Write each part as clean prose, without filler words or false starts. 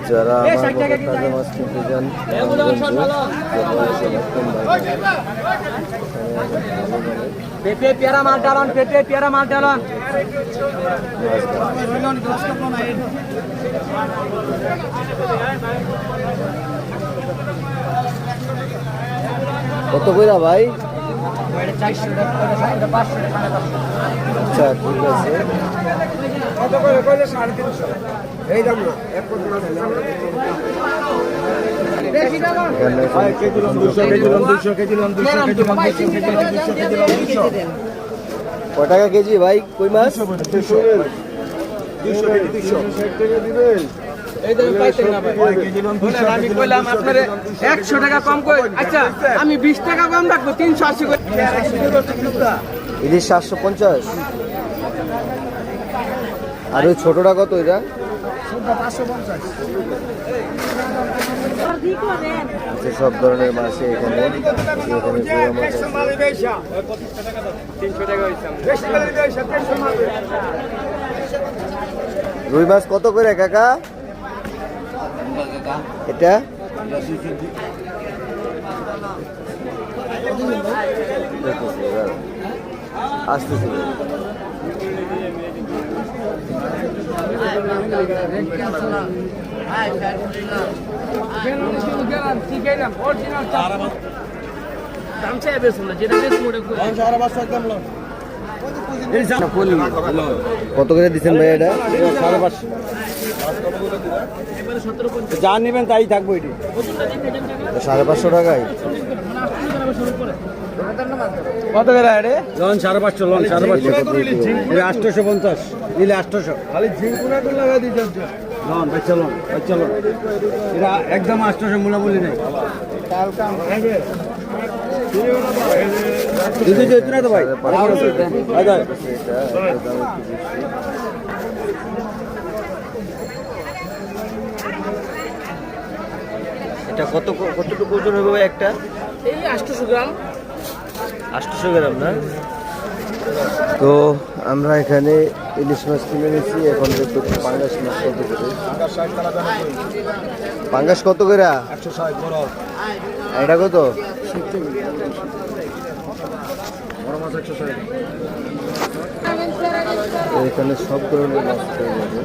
যারা আমার মতো তাজা মাছ কিনতে যান পেঁপে পেয়ারা মাল ডালন, পেঁপে পেয়ারা মাল ডালন। কত কইরা ভাই? 400 টাকা, 500 টাকা। আচ্ছা ঠিক আছে। কত করে কইলে 350 এই দাম না এক কোটি না বেশি দাম এখানে KG lawn 200 KG lawn 200 KG lawn 200 KG lawn 200 KG lawn 200 KG lawn 200 কয় টাকা কেজি ভাই কই মাছ? 200 কেজি 200 60 টাকা দিবেন এই দামে পাইতেন না ভাই। কেজি লন আমি কইলাম আপনারে 100 টাকা কম কই। আচ্ছা আমি 20 টাকা কম রাখবো, 380 করে। ইলিশ 750। আর ওই ছোটটা কত এটা? 550 আচ্ছা সব ধরনের মাছ এখানে এখানে পুরো মাছ আছে। মালে বেশা 300 টাকা হইছে। বেশি মালে বেশা 300 মালে রুই মাছ কত করে কাকা এটা? আসতেছে কত করে দিচ্ছেন ভাই এটা? 550 যা নেবেন তাই থাকবো এটি 550 টাকায়। কত করে রে লন 550 লন 550 এটা 850 নিলে 800 খালি ঝিঙ্কুনা করে লাগাই দিতেন লন বেচলন এটা একদম 800 মূল্য বলি নাই কাল কাম খাবে দিদি যেত না তো ভাই আচ্ছা এটা কতটুকু ওজন হবে ভাই একটা? এই 800 গ্রাম। 800 গ্রাম না? তো আমরা এখানে ইলিশ মাছ কিনে নিয়েছি। এখন দেখতে পাঙ্গাস মাছ কত করে? পাঙ্গাস কত করে? 160 বড় এটা কত? বড় মাছ 160 এখানে সব ধরনের মাছ পেয়ে যাবে।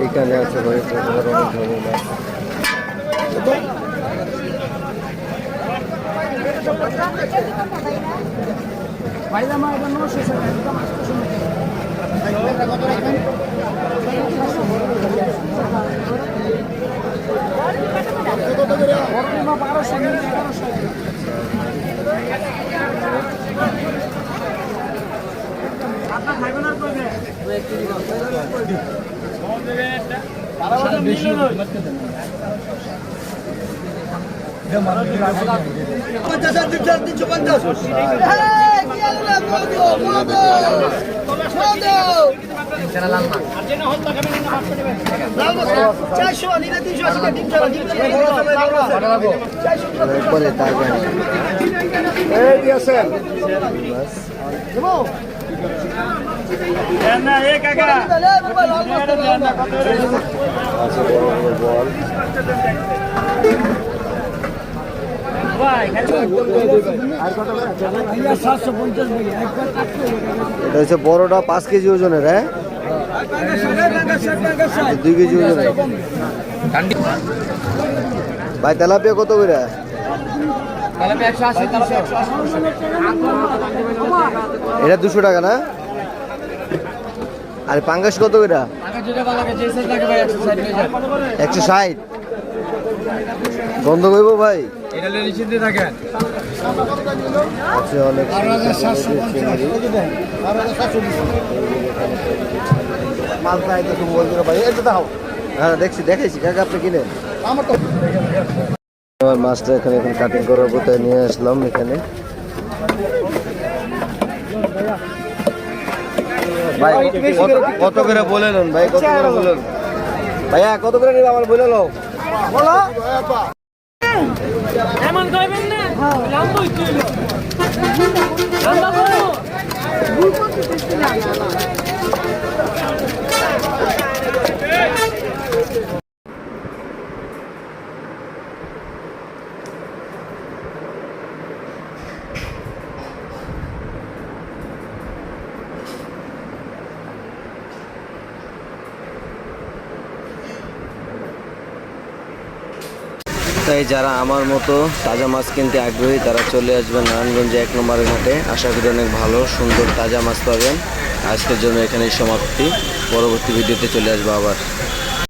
এখানে আছে ভাই অনেক ধরনের মাছ। একবারে তাজা এই দিয়েছেন না এ কাকা আছে বড় বড় বল। এটা হচ্ছে বড়টা 5 কেজি ওজনের। হ্যাঁ 2 কেজি ওজনের ভাই। তেলাপিয়া কত করে? এটা 200 টাকা না? আর পাঙ্গাস কত করে? 160। গন্ধ করবো ভাই? আছে অনেক হ্যাঁ দেখেছি কাকা আপনি কিনেন। আমার মাছটা এখানে কাটিং করার পর নিয়ে আসলাম এখানে। ভাই কত করে বলেন ভাই, কত করে বলেন ভাইয়া, কত করে নিবে আমার বলে লো। এমন কইবেন না লম্বা হইছে লম্বা করো তাই যারা আমার মতো তাজা মাছ কিনতে আগ্রহী তারা চলে আসবেন নারায়ণগঞ্জে 1 নম্বরের ঘাটে। আশা করি অনেক ভালো সুন্দর তাজা মাছ পাবেন। আজকের জন্য এখানেই সমাপ্তি, পরবর্তী ভিডিওতে চলে আসবো আবার।